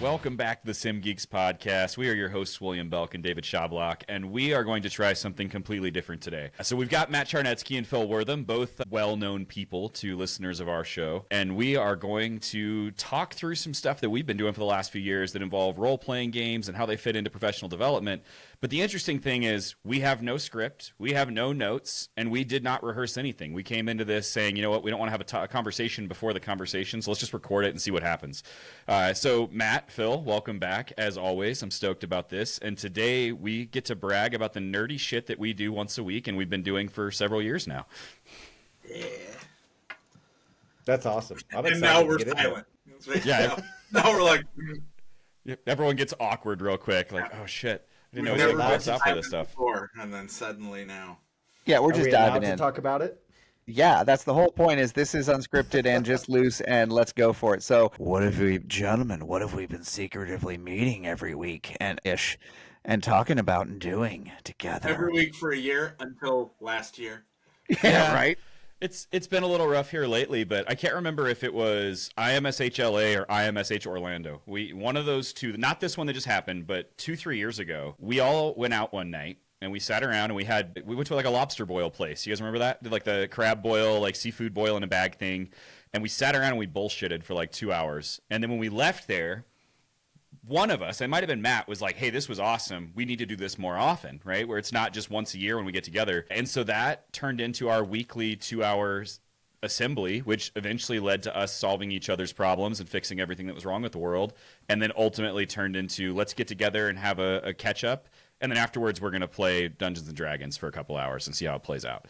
Welcome back to the SimGeeks podcast. We are your hosts, William Belk and David Shablak, and we are going to try something completely different today. So we've got Matt Charnetski and Phil Wortham, both well-known people to listeners of our show, and we are going to talk through some stuff that we've been doing for the last few years that involve role-playing games and how they fit into professional development. But the interesting thing is we have no script, we have no notes, and we did not rehearse anything. We came into this saying, you know what, we don't want to have a conversation before the conversation, so let's just record it and see what happens. So Matt, Phil, welcome back. As always, I'm stoked about this. And today we get to brag about the nerdy shit that we do once a week and we've been doing for several years now. Yeah. That's awesome. And now we're silent. Yeah. Now we're like... Everyone gets awkward real quick. Like, oh, shit. I didn't know We've never what's been up for this stuff. before, and then suddenly now. Yeah, we're just diving to in. talk about it? Yeah, that's the whole point. Is this is unscripted and just loose, and let's go for it. So, what if we been secretively meeting every week and talking about and doing together Every week for a year until last year. Yeah, right. It's been a little rough here lately, but I can't remember if it was IMSH-LA or IMSH Orlando. One of those two, not this one that just happened, but 2-3 years ago, we all went out one night and we sat around and we went to like a lobster boil place. You guys remember that? Did like the crab boil, like seafood boil in a bag thing. And we sat around and we bullshitted for like 2 hours. And then when we left there, one of us, it might have been Matt, was like, hey, this was awesome. We need to do this more often, right? Where it's not just once a year when we get together. And so that turned into our weekly 2 hours assembly, which eventually led to us solving each other's problems and fixing everything that was wrong with the world. And then ultimately turned into, let's get together and have a catch up. And then afterwards, we're going to play Dungeons and Dragons for a couple hours and see how it plays out.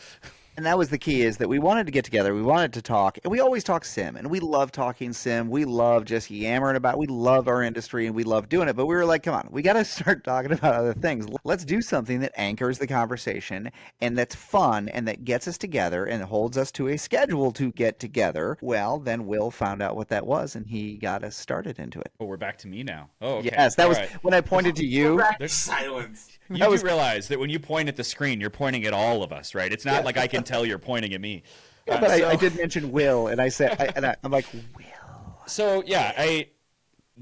And that was the key, is that we wanted to get together. We wanted to talk. And we always talk sim. And we love talking sim. We love just yammering about it. We love our industry and we love doing it. But we were like, come on, we got to start talking about other things. Let's do something that anchors the conversation and that's fun and that gets us together and holds us to a schedule to get together. Well, then Will found out what that was and he got us started into it. Oh, we're back to me now. Oh, okay. Yes, that All was right. when I pointed to you. There's silence. You do realize that when you point at the screen, you're pointing at all of us, right? It's not like I can tell you're pointing at me. Yeah, but I did mention Will, and I said, I'm like, Will. So yeah,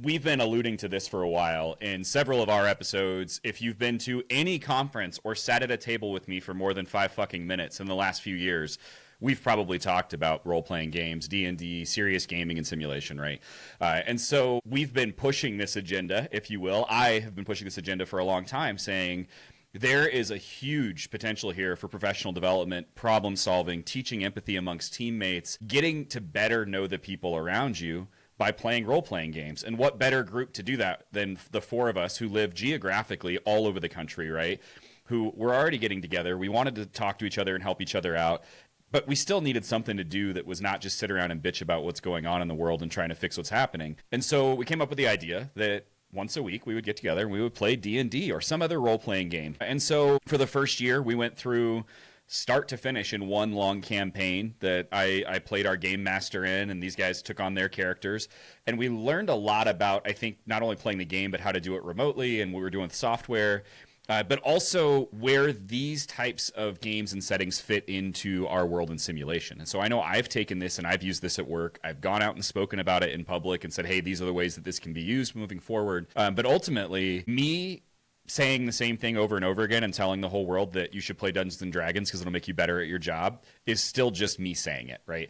we've been alluding to this for a while in several of our episodes. If you've been to any conference or sat at a table with me for more than 5 fucking minutes in the last few years, we've probably talked about role-playing games, D&D, serious gaming, and simulation, right? And so we've been pushing this agenda, if you will. I have been pushing this agenda for a long time, saying there is a huge potential here for professional development, problem solving, teaching empathy amongst teammates, getting to better know the people around you by playing role-playing games. And what better group to do that than the four of us who live geographically all over the country, right? Who were already getting together. We wanted to talk to each other and help each other out. But we still needed something to do that was not just sit around and bitch about what's going on in the world and trying to fix what's happening. And so we came up with the idea that once a week we would get together and we would play D&D or some other role-playing game. And so for the first year, we went through start to finish in one long campaign that I played our game master in, and these guys took on their characters. And we learned a lot about, I think, not only playing the game, but how to do it remotely and what we were doing with software. But also where these types of games and settings fit into our world in simulation. And so I know I've taken this and I've used this at work. I've gone out and spoken about it in public and said, hey, these are the ways that this can be used moving forward. But ultimately, me saying the same thing over and over again and telling the whole world that you should play Dungeons and Dragons because it'll make you better at your job is still just me saying it, right?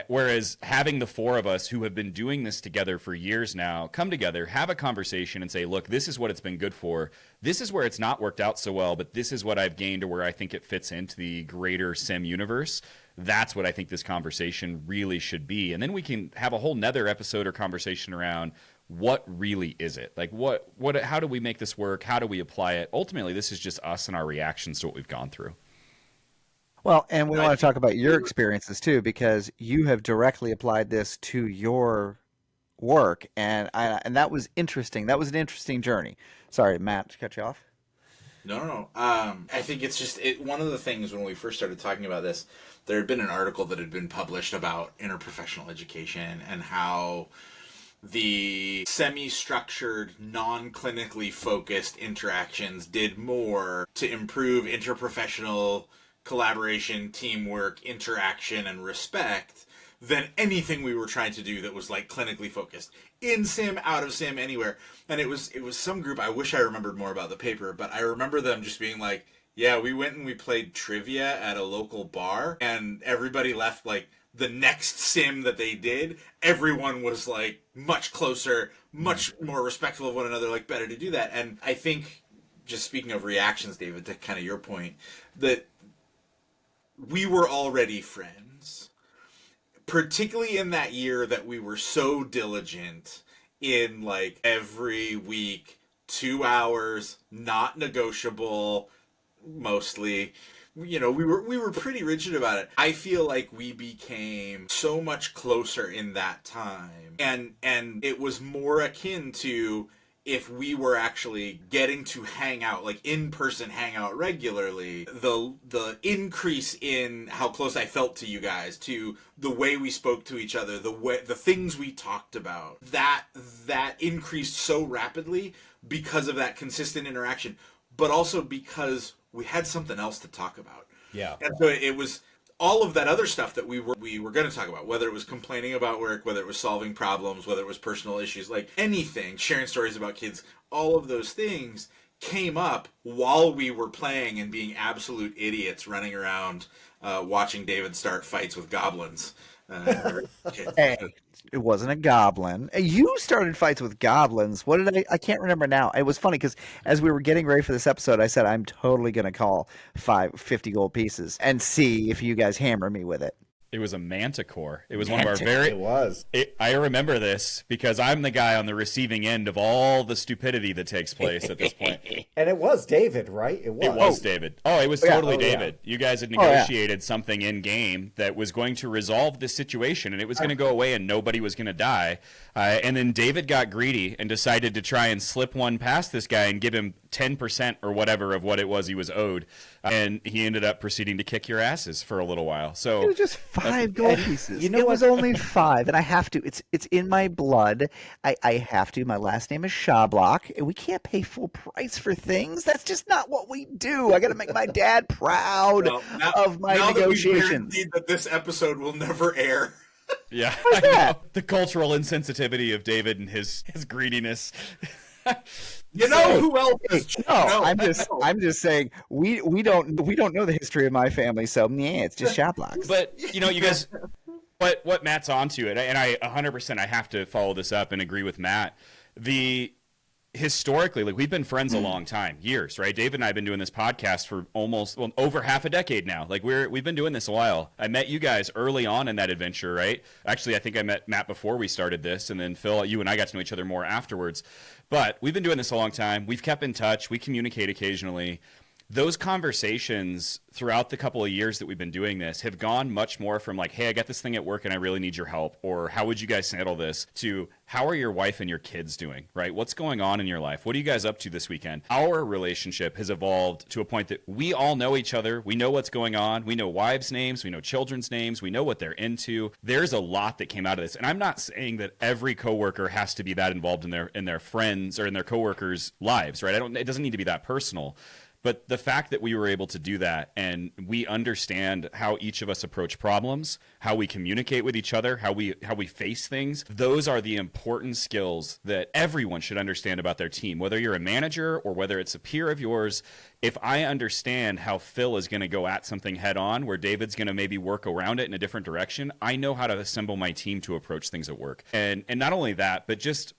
Whereas having the four of us who have been doing this together for years now come together, have a conversation and say, look, this is what it's been good for. This is where it's not worked out so well, but this is what I've gained or where I think it fits into the greater sim universe. That's what I think this conversation really should be. And then we can have a whole nother episode or conversation around what really is it? Like, how do we make this work? How do we apply it? Ultimately, this is just us and our reactions to what we've gone through. Well, and we want to talk about your experiences too, because you have directly applied this to your work, and that was interesting. That was an interesting journey. Sorry, Matt, to cut you off. No. I think it's just one of the things when we first started talking about this, there had been an article that had been published about interprofessional education and how the semi-structured, non-clinically focused interactions did more to improve interprofessional collaboration, teamwork, interaction, and respect than anything we were trying to do that was like clinically focused. In sim, out of sim, anywhere. And it was some group, I wish I remembered more about the paper, but I remember them just being like, yeah, we went and we played trivia at a local bar, and everybody left like the next sim that they did, everyone was like much closer, much more respectful of one another, like better to do that. And I think, just speaking of reactions, David, to kind of your point, that we were already friends, particularly in that year that we were so diligent in like every week, 2 hours, not negotiable, mostly. You know, we were pretty rigid about it. I feel like we became so much closer in that time, and it was more akin to if we were actually getting to hang out, like in person hang out regularly. The increase in how close I felt to you guys, to the way we spoke to each other, the things we talked about, that increased so rapidly because of that consistent interaction, but also because we had something else to talk about. Yeah. And so it was all of that other stuff that we were going to talk about, whether it was complaining about work, whether it was solving problems, whether it was personal issues, like anything, sharing stories about kids, all of those things came up while we were playing and being absolute idiots running around watching David start fights with goblins. Hey, it wasn't a goblin. You started fights with goblins. What did I can't remember now. It was funny because as we were getting ready for this episode, I said, I'm totally going to call 50 gold pieces and see if you guys hammer me with it. It was a manticore. It was one of our very. It was. I remember this because I'm the guy on the receiving end of all the stupidity that takes place at this point. And it was David, right? It was. It was David. Oh, it was totally yeah. David. You guys had negotiated something in game that was going to resolve this situation, and it was going to go away, and nobody was going to die. And then David got greedy and decided to try and slip one past this guy and give him 10% or whatever of what it was he was owed. And he ended up proceeding to kick your asses for a little while. So it was just 5 gold pieces. You know it what? was only 5, and I have to. It's in my blood. I have to. My last name is Shablak, and we can't pay full price for things. That's just not what we do. I got to make my dad proud of my negotiations. That this episode will never air. Yeah, What's that? The cultural insensitivity of David and his greediness. You know who else? No, I'm just saying we don't know the history of my family, so yeah, it's just Shablaks. But you know, you guys, what Matt's onto it, and I 100% I have to follow this up and agree with Matt. Historically, like we've been friends a long time, years, right? David and I have been doing this podcast for over half a decade now. Like we've been doing this a while. I met you guys early on in that adventure, right? Actually, I think I met Matt before we started this, and then Phil, you and I got to know each other more afterwards. But we've been doing this a long time. We've kept in touch. We communicate occasionally. Those conversations throughout the couple of years that we've been doing this have gone much more from like, hey, I got this thing at work and I really need your help, or how would you guys handle this, to how are your wife and your kids doing, right? What's going on in your life? What are you guys up to this weekend? Our relationship has evolved to a point that we all know each other. We know what's going on. We know wives' names. We know children's names. We know what they're into. There's a lot that came out of this. And I'm not saying that every coworker has to be that involved in their friends or in their coworkers' lives, right? It doesn't need to be that personal. But the fact that we were able to do that, and we understand how each of us approach problems, how we communicate with each other, how we face things, those are the important skills that everyone should understand about their team. Whether you're a manager or whether it's a peer of yours, if I understand how Phil is going to go at something head on, where David's going to maybe work around it in a different direction, I know how to assemble my team to approach things at work. And not only that, but just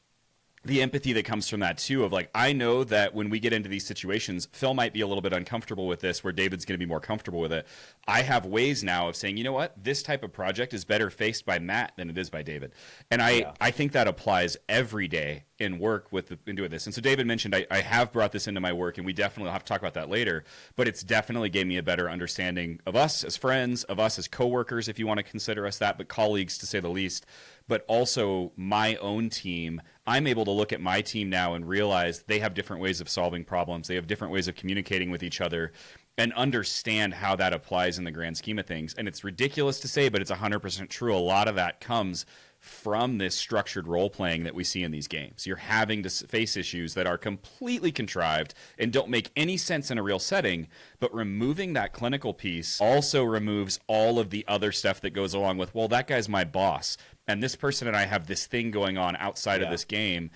the empathy that comes from that too, of like, I know that when we get into these situations, Phil might be a little bit uncomfortable with this, where David's going to be more comfortable with it. I have ways now of saying, you know what, this type of project is better faced by Matt than it is by David. And I think that applies every day in work in doing this. And so David mentioned I have brought this into my work, and we definitely have to talk about that later, but it's definitely gave me a better understanding of us as friends, of us as coworkers, if you want to consider us that, but colleagues to say the least, but also my own team. I'm able to look at my team now and realize they have different ways of solving problems. They have different ways of communicating with each other, and understand how that applies in the grand scheme of things. And it's ridiculous to say, but it's 100% true. A lot of that comes from this structured role playing that we see in these games. You're having to face issues that are completely contrived and don't make any sense in a real setting, but removing that clinical piece also removes all of the other stuff that goes along with, well, that guy's my boss, and this person and I have this thing going on outside of this game.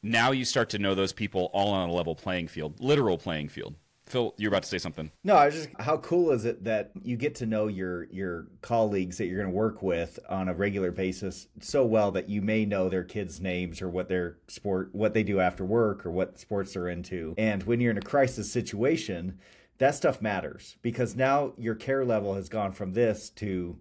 Now you start to know those people all on a level playing field, literal playing field. Phil, you're about to say something. No, I was just, how cool is it that you get to know your colleagues that you're going to work with on a regular basis so well that you may know their kids' names or what they do after work or what sports they're into. And when you're in a crisis situation, that stuff matters because now your care level has gone from this to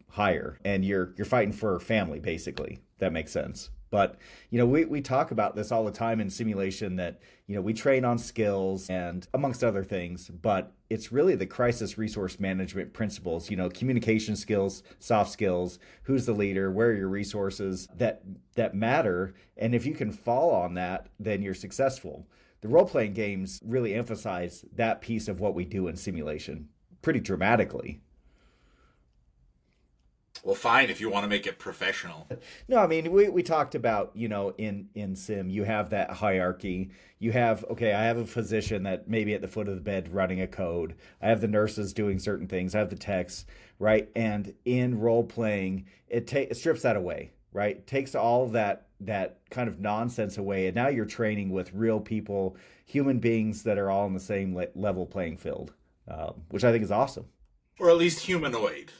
higher, and you're fighting for family, basically. That makes sense. But, we talk about this all the time in simulation that, we train on skills and amongst other things, but it's really the crisis resource management principles, communication skills, soft skills, who's the leader, where are your resources that matter. And if you can fall on that, then you're successful. The role-playing games really emphasize that piece of what we do in simulation pretty dramatically. Well, fine, if you want to make it professional. No, I mean, we talked about, in Sim, you have that hierarchy. You have, I have a physician that maybe at the foot of the bed running a code. I have the nurses doing certain things. I have the techs, right? And in role-playing, it strips that away, right? It takes all that kind of nonsense away. And now you're training with real people, human beings that are all in the same level playing field, which I think is awesome. Or at least humanoid,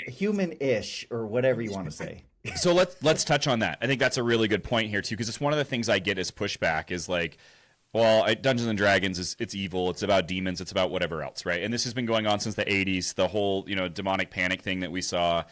human-ish, or whatever you want to say. So let's touch on that. I think that's a really good point here too, because it's one of the things I get as pushback is like, well, Dungeons and Dragons it's evil, it's about demons, it's about whatever else, right? And this has been going on since the 80s, the whole, demonic panic thing that we saw.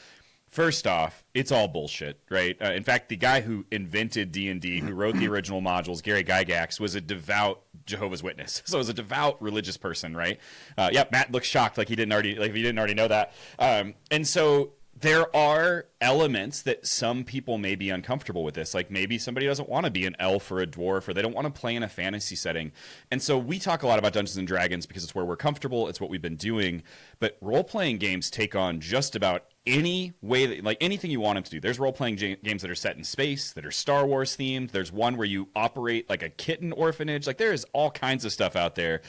First off, it's all bullshit, right? In fact, the guy who invented D&D, who wrote the original modules, Gary Gygax, was a devout Jehovah's Witness. So it was a devout religious person, right? Matt looks shocked, like he didn't already know that. And so there are elements that some people may be uncomfortable with this. Like maybe somebody doesn't want to be an elf or a dwarf, or they don't want to play in a fantasy setting. And so we talk a lot about Dungeons and Dragons because it's where we're comfortable. It's what we've been doing. But role-playing games take on just about any way that, like anything you want them to do. There's role-playing games that are set in space, that are Star Wars themed. There's one where you operate like a kitten orphanage. Like there is all kinds of stuff out there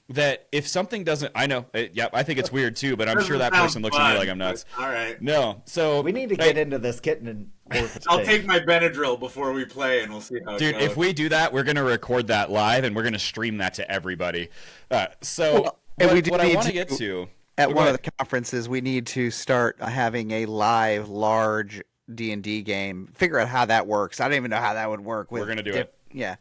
that if something doesn't, I know, I think it's weird too, but I'm sure that person looks at me like I'm nuts. All right. No, so we need to get into this kitten and orphanage. I'll take my Benadryl before we play, and we'll see how it goes. If we do that, we're going to record that live, and we're going to stream that to everybody. What I want to get to... At one of the conferences, we need to start having a live, large D&D game. Figure out how that works. I don't even know how that would work. We're going to do it. Yeah.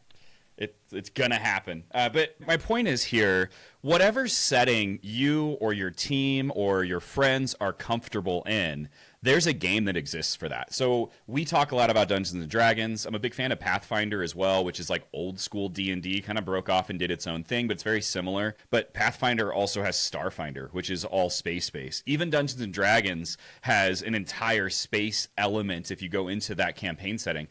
It's going to happen. But my point is here, whatever setting you or your team or your friends are comfortable in, there's a game that exists for that. So we talk a lot about Dungeons and Dragons. I'm a big fan of Pathfinder as well, which is like old school D&D, kind of broke off and did its own thing, but it's very similar. But Pathfinder also has Starfinder, which is all space-based. Even Dungeons and Dragons has an entire space element if you go into that campaign setting.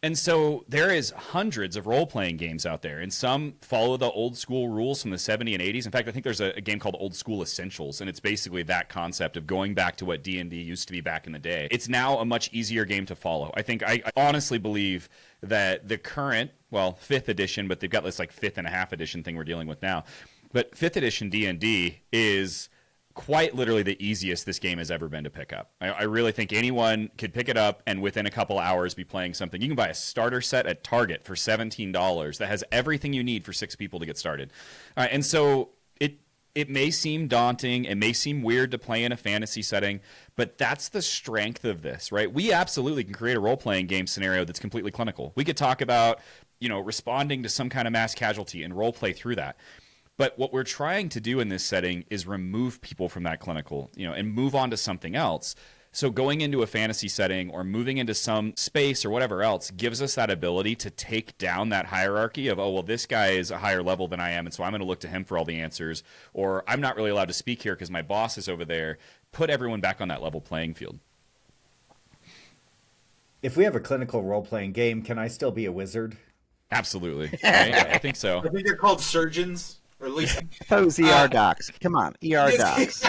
And so there is hundreds of role-playing games out there, and some follow the old school rules from the 70s and 80s. In fact, I think there's a game called Old School Essentials, and it's basically that concept of going back to what D&D used to be back in the day. It's now a much easier game to follow. I honestly believe that the current, 5th edition, but they've got this like 5th and a half edition thing we're dealing with now. But 5th edition D&D is quite literally the easiest this game has ever been to pick up. I really think anyone could pick it up and within a couple hours be playing something. You can buy a starter set at Target for $17 that has everything you need for 6 people to get started. And so it may seem daunting, it may seem weird to play in a fantasy setting, but that's the strength of this, right? We absolutely can create a role-playing game scenario that's completely clinical. We could talk about, responding to some kind of mass casualty and role-play through that. But what we're trying to do in this setting is remove people from that clinical, and move on to something else. So going into a fantasy setting or moving into some space or whatever else gives us that ability to take down that hierarchy of, this guy is a higher level than I am, and so I'm going to look to him for all the answers. Or I'm not really allowed to speak here because my boss is over there. Put everyone back on that level playing field. If we have a clinical role-playing game, can I still be a wizard? Absolutely. Right? I think so. I think they're called surgeons. Or at least those ER docs. Come on, ER docs.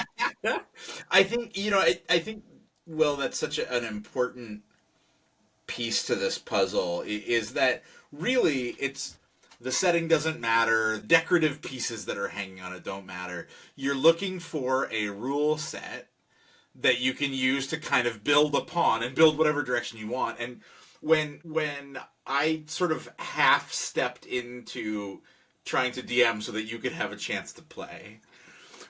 I think I think Will, that's such an important piece to this puzzle is that really it's the setting doesn't matter, decorative pieces that are hanging on it don't matter. You're looking for a rule set that you can use to kind of build upon and build whatever direction you want. And when I sort of half stepped into trying to DM so that you could have a chance to play,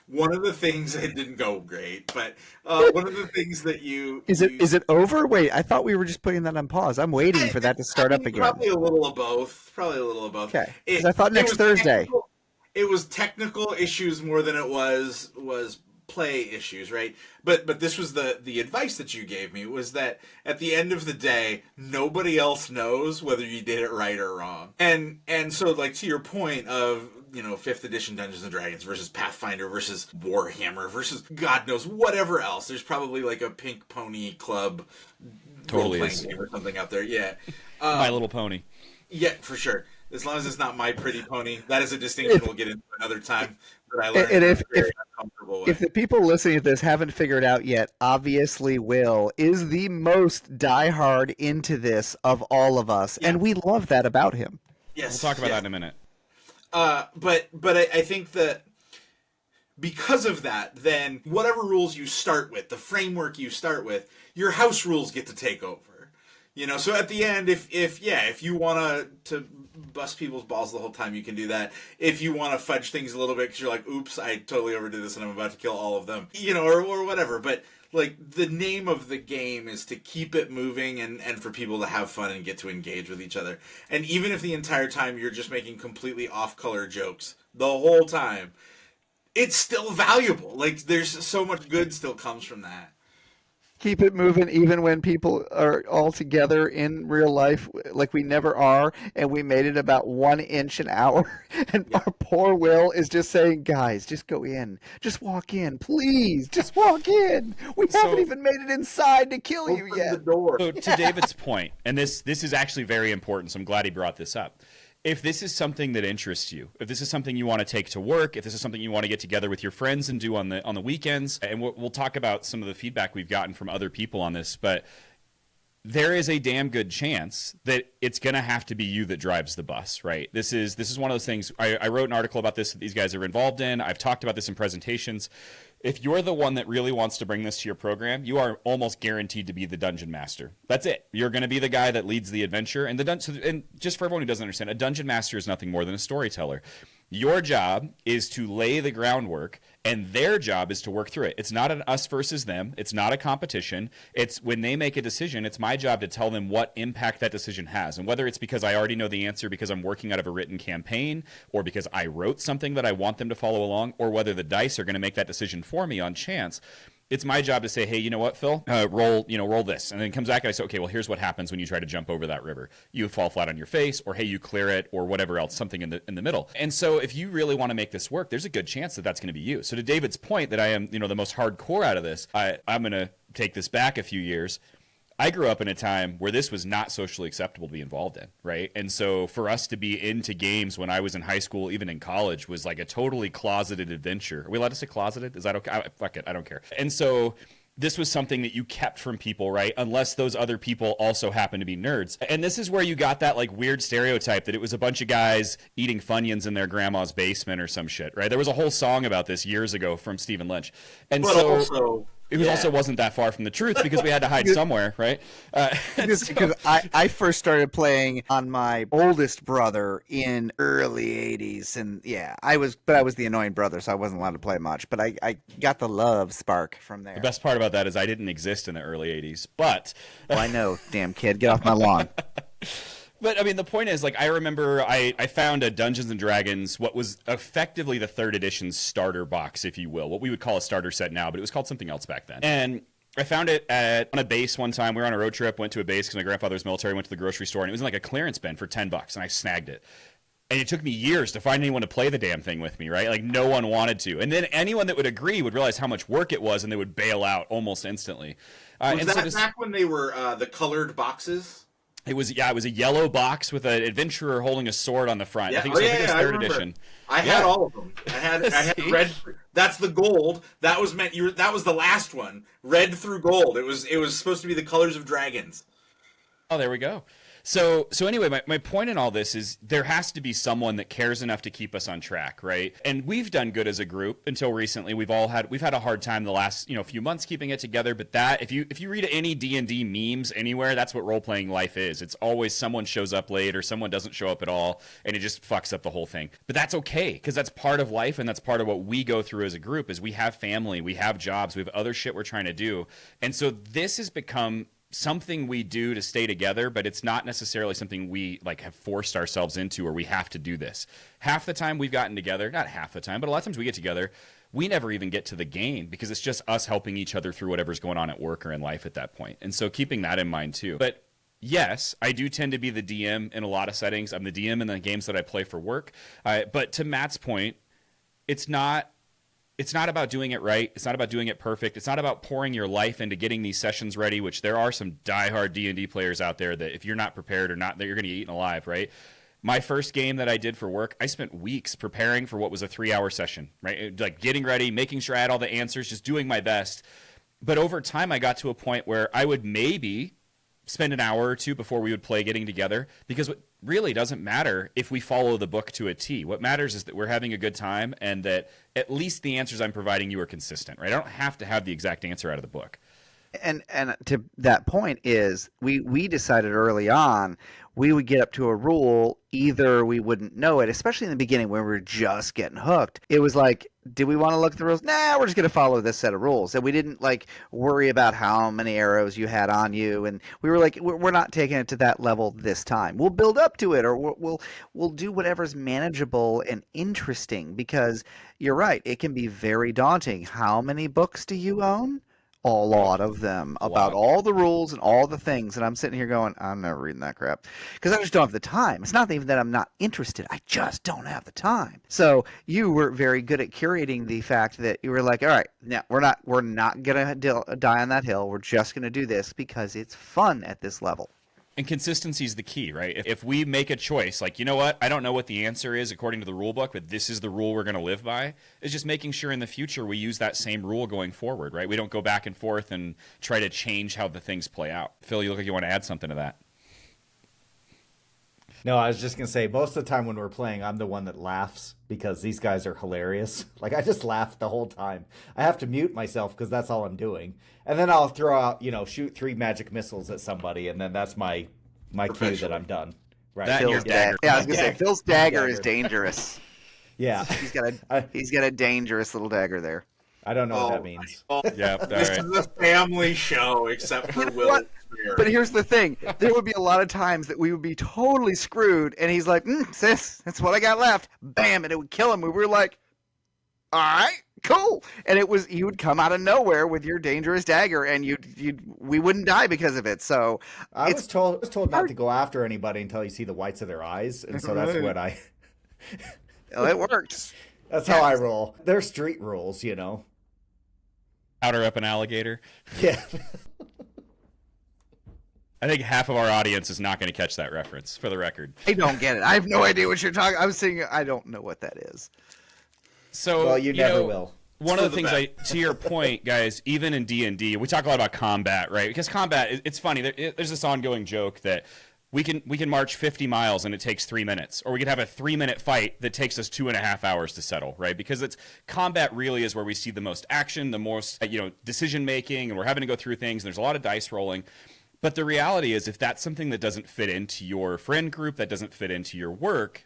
one of the things, it didn't go great, but one of the things that is it over? Wait, I thought we were just putting that on pause. I'm waiting for that to start up again. Probably a little of both. Okay, because I thought next Thursday. It was technical issues more than it was play issues, right? But this was the advice that you gave me, was that at the end of the day, nobody else knows whether you did it right or wrong. And so, like, to your point of, 5th edition Dungeons and Dragons versus Pathfinder versus Warhammer versus God knows whatever else. There's probably like a Pink Pony Club role-playing game or something out there. Yeah. My Little Pony. Yeah, for sure. As long as it's not My Pretty Pony. That is a distinction we'll get into another time. That I learned if the people listening to this haven't figured out yet, obviously Will is the most diehard into this of all of us, and we love that about him. Yes, we'll talk about that in a minute. But I think that because of that, then whatever rules you start with, the framework you start with, your house rules get to take over. So at the end, if you want to bust people's balls the whole time, you can do that. If you want to fudge things a little bit because you're like, oops, I totally overdid this and I'm about to kill all of them, or whatever. But like, the name of the game is to keep it moving and for people to have fun and get to engage with each other. And even if the entire time you're just making completely off-color jokes the whole time, it's still valuable. Like, there's so much good still comes from that. Keep it moving even when people are all together in real life, like we never are, and we made it about 1 inch an hour, and our poor Will is just saying, guys, just go in. Just walk in, please. Just walk in. We haven't even made it inside to kill you yet. The door. So to David's point, and this is actually very important, so I'm glad he brought this up. If this is something that interests you, if this is something you want to take to work, if this is something you want to get together with your friends and do on the weekends, and we'll talk about some of the feedback we've gotten from other people on this, but there is a damn good chance that it's going to have to be you that drives the bus, right? This is one of those things. I wrote an article about this that these guys are involved in. I've talked about this in presentations. If you're the one that really wants to bring this to your program, you are almost guaranteed to be the dungeon master. That's it. You're going to be the guy that leads the adventure. And and just for everyone who doesn't understand, a dungeon master is nothing more than a storyteller. Your job is to lay the groundwork, and their job is to work through it. It's not an us versus them. It's not a competition. It's when they make a decision, it's my job to tell them what impact that decision has. And whether it's because I already know the answer because I'm working out of a written campaign, or because I wrote something that I want them to follow along, or whether the dice are going to make that decision for me on chance, it's my job to say, hey, you know what, Phil? Roll this. And then it comes back and I say, okay, well, here's what happens when you try to jump over that river. You fall flat on your face, or hey, you clear it, or whatever else, something in the middle. And so if you really want to make this work, there's a good chance that that's going to be you. So to David's point that I am, the most hardcore out of this, I'm going to take this back a few years. I grew up in a time where this was not socially acceptable to be involved in, right? And so for us to be into games when I was in high school, even in college, was like a totally closeted adventure. Are we allowed to say closeted? Is that okay? Fuck it, I don't care. And so this was something that you kept from people, right? Unless those other people also happen to be nerds. And this is where you got that like weird stereotype that it was a bunch of guys eating Funyuns in their grandma's basement or some shit, right? There was a whole song about this years ago from Stephen Lynch. And but so also, it also wasn't that far from the truth because we had to hide somewhere, right? Because I first started playing on my oldest brother in early 80s, and I was the annoying brother, so I wasn't allowed to play much, but I got the love spark from there. The best part about that is I didn't exist in the early 80s, but... Well, I know, damn kid, get off my lawn. But, I mean, the point is, like, I remember I found a Dungeons & Dragons, what was effectively the 3rd edition starter box, if you will. What we would call a starter set now, but it was called something else back then. And I found it on a base one time. We were on a road trip, went to a base because my grandfather was military, went to the grocery store, and it was in, like, a clearance bin for $10, and I snagged it. And it took me years to find anyone to play the damn thing with me, right? Like, no one wanted to. And then anyone that would agree would realize how much work it was, and they would bail out almost instantly. Was that back when they were the colored boxes? It was a yellow box with an adventurer holding a sword on the front. Yeah. I think it was third edition. I had all of them. I had red. That's the gold. That was that was the last one. Red through gold. It was supposed to be the colors of dragons. Oh, there we go. So anyway, my point in all this is there has to be someone that cares enough to keep us on track, right? And we've done good as a group until recently. We've had a hard time the last few months keeping it together. But that if you read any D&D memes anywhere, that's what role playing life is. It's always someone shows up late or someone doesn't show up at all, and it just fucks up the whole thing. But that's okay because that's part of life, and that's part of what we go through as a group. Is we have family, we have jobs, we have other shit we're trying to do, and so this has become something we do to stay together, but it's not necessarily something we have forced ourselves into or we have to do this. Half the time we've gotten together, not half the time, but a lot of times we get together, we never even get to the game because it's just us helping each other through whatever's going on at work or in life at that point. And so keeping that in mind too. But yes, I do tend to be the DM in a lot of settings. I'm the DM in the games that I play for work. But to Matt's point, it's not about doing it right. It's not about doing it perfect. It's not about pouring your life into getting these sessions ready, which there are some diehard D&D players out there that if you're not prepared or not, that you're going to get eaten alive, right? My first game that I did for work, I spent weeks preparing for what was a 3-hour session, right? Like getting ready, making sure I had all the answers, just doing my best. But over time, I got to a point where I would maybe spend an hour or two before we would play getting together, because what really doesn't matter if we follow the book to a T. What matters is that we're having a good time and that at least the answers I'm providing you are consistent, right? I don't have to have the exact answer out of the book. And to that point is we decided early on we would get up to a rule, either we wouldn't know it, especially in the beginning when we were just getting hooked. It was like, did we want to look at the rules? Nah, we're just going to follow this set of rules. And we didn't worry about how many arrows you had on you. And we were like, we're not taking it to that level this time. We'll build up to it, or we'll do whatever's manageable and interesting, because you're right. It can be very daunting. How many books do you own? A lot of them about all the rules and all the things, and I'm sitting here going, I'm never reading that crap because I just don't have the time. It's not even that I'm not interested, I just don't have the time. So you were very good at curating the fact that you were like, all right, now we're not gonna die on that hill. We're just gonna do this because it's fun at this level. And consistency is the key, right? If we make a choice, like, you know what, I don't know what the answer is according to the rule book, but this is the rule we're going to live by, is just making sure in the future we use that same rule going forward, right? We don't go back and forth and try to change how the things play out. Phil, you look like you want to add something to that. No, I was just going to say, most of the time when we're playing, I'm the one that laughs because these guys are hilarious. I just laugh the whole time. I have to mute myself because that's all I'm doing. And then I'll throw out, shoot 3 magic missiles at somebody, and then that's my cue that I'm done. Right. That Phil's dagger. Yeah, I was going to say, Phil's dagger is dangerous. Yeah. He's got a dangerous little dagger there. I don't know what that means. Yeah, this is a family show, except for Will. But here's the thing. There would be a lot of times that we would be totally screwed, and he's like, sis, that's what I got left. Bam, and it would kill him. We were like, all right, cool. And you would come out of nowhere with your dangerous dagger, and we wouldn't die because of it. So I was told not to go after anybody until you see the whites of their eyes, and so that's what I... Well, it works. That's how I roll. They're street rules, Powder up an alligator. Yeah. I think half of our audience is not going to catch that reference, for the record. I don't get it. I have no idea what you're talking. I was saying I don't know what that is. So, well, you never will. One of the things to your point, guys, even in D&D, we talk a lot about combat, right? Because combat, it's funny. There's this ongoing joke that we can march 50 miles and it takes 3 minutes, or we could have a 3-minute fight that takes us 2.5 hours to settle, right? Because combat really is where we see the most action, the most decision making, and we're having to go through things. And there's a lot of dice rolling. But the reality is, if that's something that doesn't fit into your friend group, that doesn't fit into your work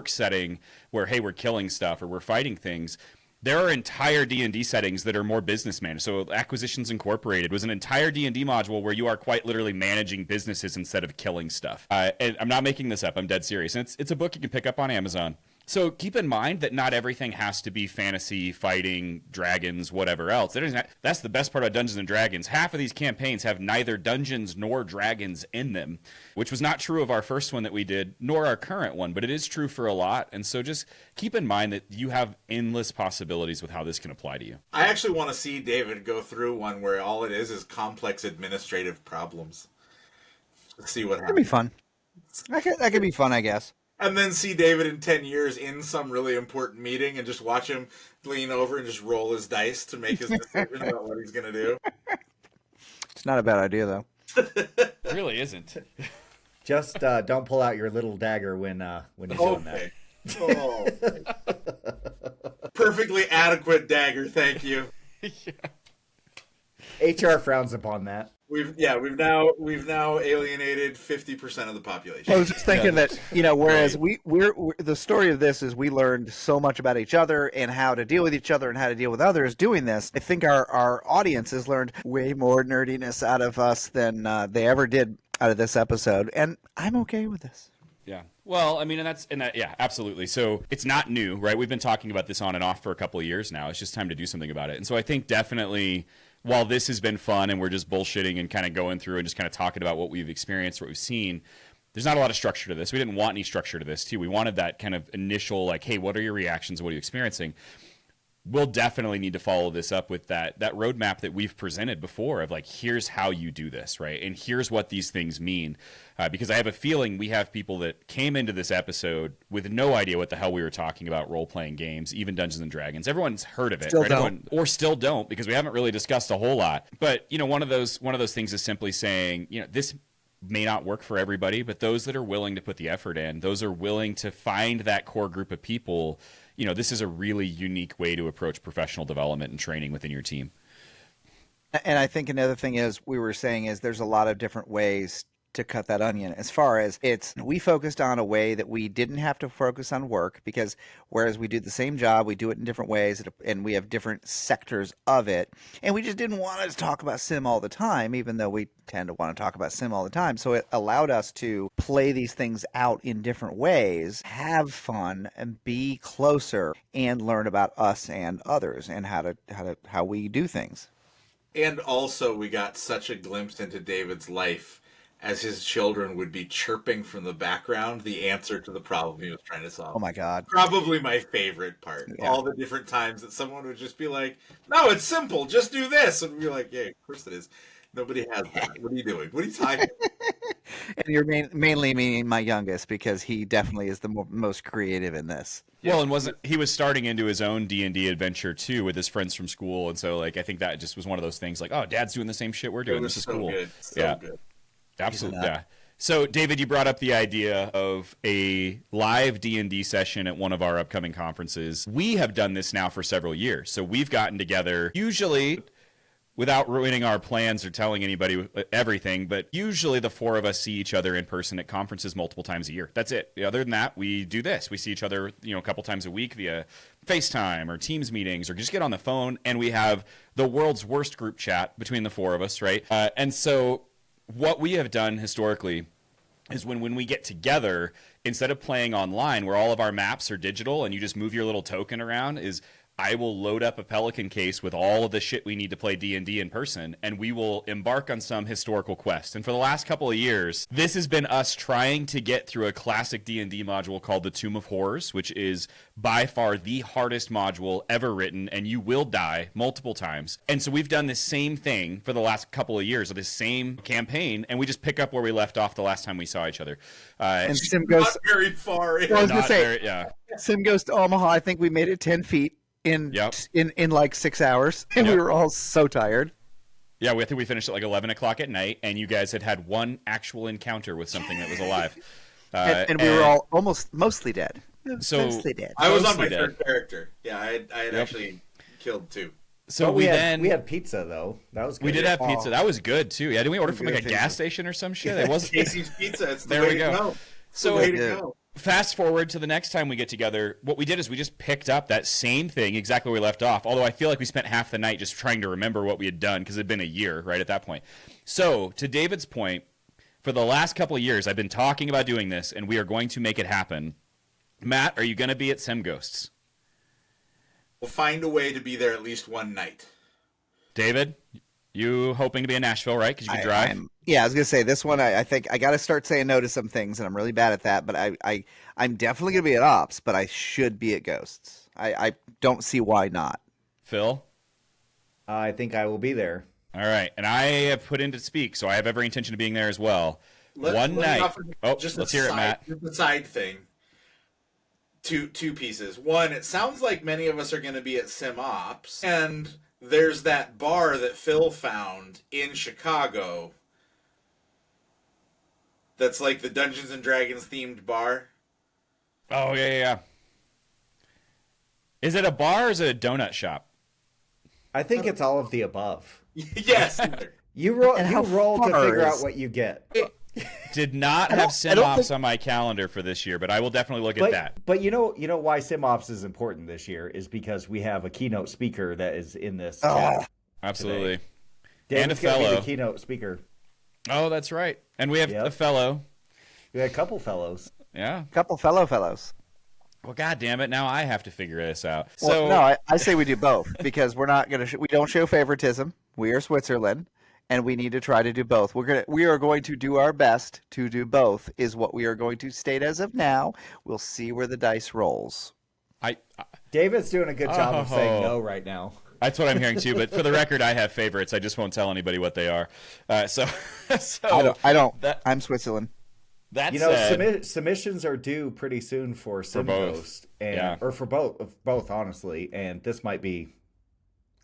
setting, where hey, we're killing stuff or we're fighting things. There are entire D&D settings that are more business managed. So Acquisitions Incorporated was an entire D&D module where you are quite literally managing businesses instead of killing stuff. And I'm not making this up. I'm dead serious. And it's a book you can pick up on Amazon. So keep in mind that not everything has to be fantasy, fighting, dragons, whatever else. That's the best part about Dungeons & Dragons. Half of these campaigns have neither dungeons nor dragons in them, which was not true of our first one that we did, nor our current one, but it is true for a lot. And so just keep in mind that you have endless possibilities with how this can apply to you. I actually want to see David go through one where all it is complex administrative problems. to see what That'd be happens. fun. That could be fun, I guess. And then see David in 10 years in some really important meeting and just watch him lean over and just roll his dice to make his decision about what he's going to do. It's not a bad idea, though. It really isn't. Just don't pull out your little dagger when he's doing that. Oh. Perfectly adequate dagger, thank you. HR frowns upon that. We've now alienated 50% of the population. I was just thinking that, whereas we're the story of this is we learned so much about each other and how to deal with each other and how to deal with others doing this. I think our audience has learned way more nerdiness out of us than they ever did out of this episode, and I'm okay with this. Yeah. Well, I mean, yeah, absolutely. So it's not new, right? We've been talking about this on and off for a couple of years now. It's just time to do something about it. And so I think definitely, while this has been fun and we're just bullshitting and kind of going through and just kind of talking about what we've experienced, what we've seen, there's not a lot of structure to this. We didn't want any structure to this, too. We wanted that kind of initial, like, hey, what are your reactions? What are you experiencing? We'll definitely need to follow this up with that roadmap that we've presented before of like, here's how you do this, right? And here's what these things mean. Because I have a feeling we have people that came into this episode with no idea what the hell we were talking about role-playing games, even Dungeons & Dragons. Everyone's heard of it, Still right? don't. Or still don't, because we haven't really discussed a whole lot. But, one of those things is simply saying, this may not work for everybody, but those that are willing to put the effort in, those are willing to find that core group of people, this is a really unique way to approach professional development and training within your team. And I think another thing we were saying is there's a lot of different ways to cut that onion. As far as we focused on a way that we didn't have to focus on work, because whereas we do the same job, we do it in different ways, and we have different sectors of it. And we just didn't want to talk about sim all the time, even though we tend to want to talk about sim all the time. So it allowed us to play these things out in different ways, have fun, and be closer, and learn about us and others and how we do things. And also, we got such a glimpse into David's life as his children would be chirping from the background the answer to the problem he was trying to solve. Oh my God. Probably my favorite part. Yeah. All the different times that someone would just be like, no, it's simple, just do this. And we'd be like, yeah, of course it is. Nobody has that. What are you doing? What are you talking about? And you're mainly meaning my youngest, because he definitely is the most creative in this. Well, and he was starting into his own D&D adventure too with his friends from school, and so like I think that just was one of those things like, oh, Dad's doing the same shit we're doing. This is so cool. Good. So good. Absolutely. Yeah. So, David, you brought up the idea of a live D&D session at one of our upcoming conferences. We have done this now for several years. So we've gotten together, usually without ruining our plans or telling anybody everything, but usually the four of us see each other in person at conferences multiple times a year. That's it. Other than that, we do this. We see each other, a couple times a week via FaceTime or Teams meetings, or just get on the phone, and we have the world's worst group chat between the four of us, right? And so what we have done historically is when we get together, instead of playing online where all of our maps are digital and you just move your little token around, is I will load up a Pelican case with all of the shit we need to play D&D in person, and we will embark on some historical quest. And for the last couple of years, this has been us trying to get through a classic D&D module called the Tomb of Horrors, which is by far the hardest module ever written, and you will die multiple times. And so we've done the same thing for the last couple of years of this same campaign, and we just pick up where we left off the last time we saw each other. And Sim goes not very far in. I was going to say, Sim goes to Omaha. I think we made it 10 feet. In like 6 hours, and we were all so tired. Yeah, I think we finished at like 11 o'clock at night, and you guys had one actual encounter with something that was alive. And we were all mostly dead. Mostly dead. I was on my third character. Yeah, I had actually killed two. So we had pizza though. That was good. We did have pizza. That was good too. Yeah, didn't we order from like a gas station or some shit? It wasn't Casey's Pizza. It's the there way we to go. go. So way to go. Fast forward to the next time we get together, what we did is we just picked up that same thing exactly where we left off, although I feel like we spent half the night just trying to remember what we had done because it had been a year right at that point. So, to David's point, for the last couple of years, I've been talking about doing this, and we are going to make it happen. Matt, are you going to be at SimGhosts? We'll find a way to be there at least one night. David, you hoping to be in Nashville, right? Because you can drive? I was going to say, this one, I think I got to start saying no to some things, and I'm really bad at that, but I'm definitely going to be at Ops, but I should be at Ghosts. I don't see why not. Phil? I think I will be there. All right. And I have put in to speak, so I have every intention of being there as well. One night. Oh, just let's hear it, Matt. Just a side thing. Two pieces. One, it sounds like many of us are going to be at SimOps, and there's that bar that Phil found in Chicago that's like the Dungeons and Dragons themed bar. Oh, yeah. Is it a bar or is it a donut shop? I think it's all of the above. Yes. You roll And to how figure far out is- what you get. Did not have SimOps on my calendar for this year, but I will definitely look at that. But you know why SimOps is important this year is because we have a keynote speaker that is in this chat. Absolutely. David's And a gonna be fellow. the keynote speaker. Oh, that's right. And we have Yep. a fellow. We had a couple fellows. Yeah. Couple fellows. Well, God damn it! Now I have to figure this out. Well, So no, I say we do both because we're not gonna. We don't show favoritism. We are Switzerland, and we need to try to do both. We are going to do our best to do both. Is what we are going to state as of now. We'll see where the dice rolls. David's doing a good job of saying Oh. no right now. That's what I'm hearing too. But for the record, I have favorites. I just won't tell anybody what they are. So I don't. That, I'm Switzerland. that You know, said, submissions are due pretty soon for both. SimGhost, and Yeah. or for both honestly. And this might be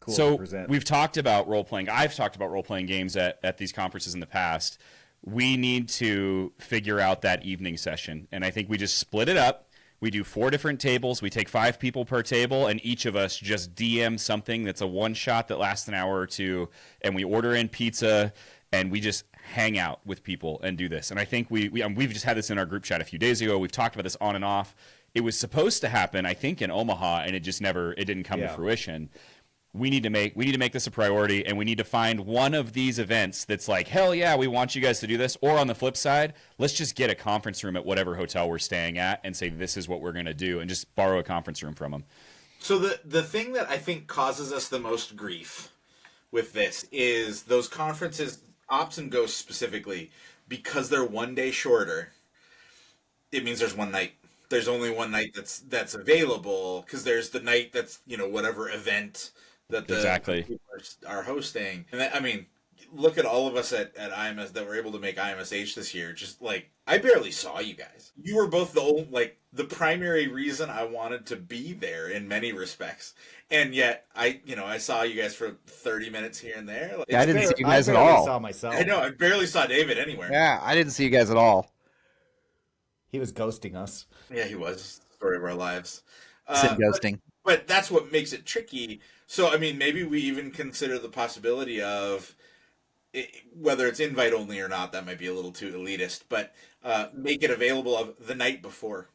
cool to so present. we've talked about role playing. I've talked about role playing games at these conferences in the past. We need to figure out that evening session, and I think we just split it up. We do 4 different tables. We take 5 people per table, and each of us just DM something that's a one shot that lasts an hour or two, and we order in pizza, and we just hang out with people and do this. And I think we've just had this in our group chat a few days ago. We've talked about this on and off. It was supposed to happen, I think, in Omaha, and it didn't come to fruition. We need to make this a priority, and we need to find one of these events that's like, hell yeah, we want you guys to do this. Or on the flip side, let's just get a conference room at whatever hotel we're staying at and say this is what we're going to do, and just borrow a conference room from them. So the thing that I think causes us the most grief with this is those conferences, Ops and Ghosts specifically, because they're one day shorter. It means there's one night. There's only one night that's available because there's the night that's whatever event that the people are hosting. And that, I mean, look at all of us at IMS that were able to make IMSH this year. Just like, I barely saw you guys. You were both the primary reason I wanted to be there in many respects. And yet I saw you guys for 30 minutes here and there. I didn't see you guys at I barely all. saw myself. I know, I barely saw David anywhere. Yeah, I didn't see you guys at all. He was ghosting us. Yeah, he was. Story of our lives. Sim ghosting. But that's what makes it tricky. So, I mean, maybe we even consider the possibility of, whether it's invite only or not, that might be a little too elitist, but make it available of the night before,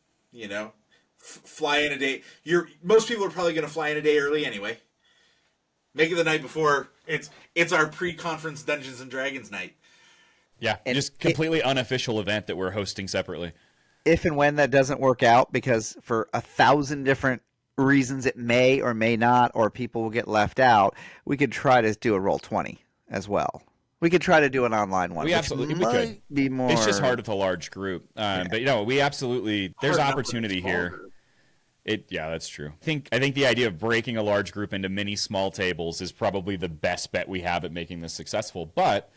fly in a day. Most people are probably going to fly in a day early anyway. Make it the night before. It's our pre-conference Dungeons and Dragons night. Yeah, and just completely unofficial event that we're hosting separately. If and when that doesn't work out, because for 1,000 different reasons it may or may not, or people will get left out, we could try to do a Roll20 as well. We could try to do an online one. We absolutely could. Be more... It's just hard with a large group. But we absolutely, there's opportunity here. Yeah, that's true. I think the idea of breaking a large group into many small tables is probably the best bet we have at making this successful. But,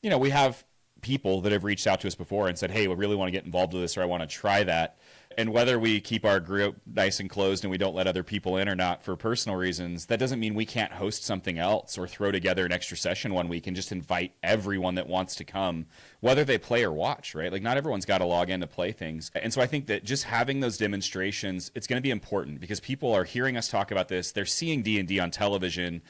we have people that have reached out to us before and said, hey, we really want to get involved with this, or I want to try that. And whether we keep our group nice and closed and we don't let other people in or not for personal reasons, that doesn't mean we can't host something else or throw together an extra session one week and just invite everyone that wants to come, whether they play or watch, right? Like, not everyone's got to log in to play things. And so I think that just having those demonstrations, it's going to be important because people are hearing us talk about this. They're seeing D&D on television.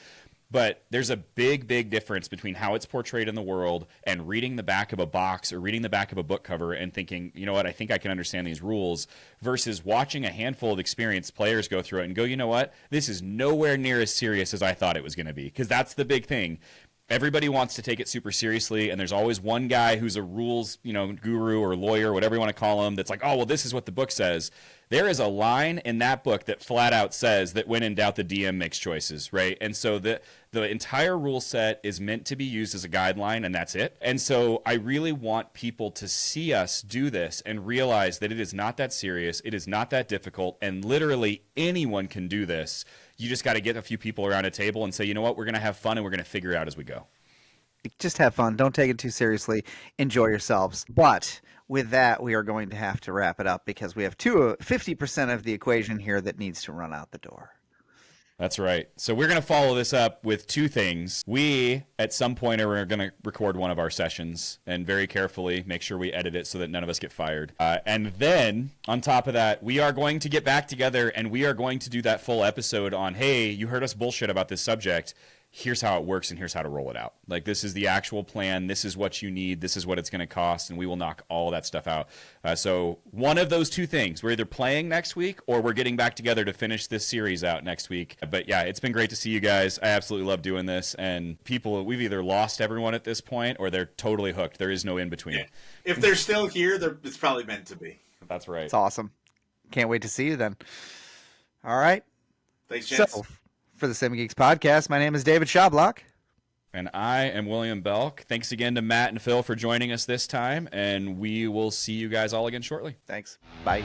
But there's a big, big difference between how it's portrayed in the world and reading the back of a box or reading the back of a book cover and thinking, you know what, I think I can understand these rules, versus watching a handful of experienced players go through it and go, you know what, this is nowhere near as serious as I thought it was going to be. Because that's the big thing. Everybody wants to take it super seriously, and there's always one guy who's a rules, guru or lawyer, whatever you want to call him, that's like, oh, well, this is what the book says. There is a line in that book that flat out says that when in doubt, the DM makes choices, right? And so the entire rule set is meant to be used as a guideline, and that's it. And so I really want people to see us do this and realize that it is not that serious, it is not that difficult, and literally anyone can do this. You just got to get a few people around a table and say, you know what, we're going to have fun and we're going to figure it out as we go. Just have fun. Don't take it too seriously. Enjoy yourselves. But with that, we are going to have to wrap it up because we have 50% of the equation here that needs to run out the door. That's right. So we're going to follow this up with two things. We, at some point, are going to record one of our sessions and very carefully make sure we edit it so that none of us get fired. And then, on top of that, we are going to get back together and we are going to do that full episode on, hey, you heard us bullshit about this subject. Here's how it works and here's how to roll it out. Like, this is the actual plan. This is what you need. This is what it's going to cost. And we will knock all that stuff out. So one of those two things, we're either playing next week or we're getting back together to finish this series out next week. But yeah, it's been great to see you guys. I absolutely love doing this. And people, we've either lost everyone at this point or they're totally hooked. There is no in between. Yeah. If they're still here, it's probably meant to be. That's right. It's awesome. Can't wait to see you then. All right. Thanks, gents. So, for the SimGeeks podcast, my name is David Shablak. And I am William Belk. Thanks again to Matt and Phil for joining us this time. And we will see you guys all again shortly. Thanks. Bye.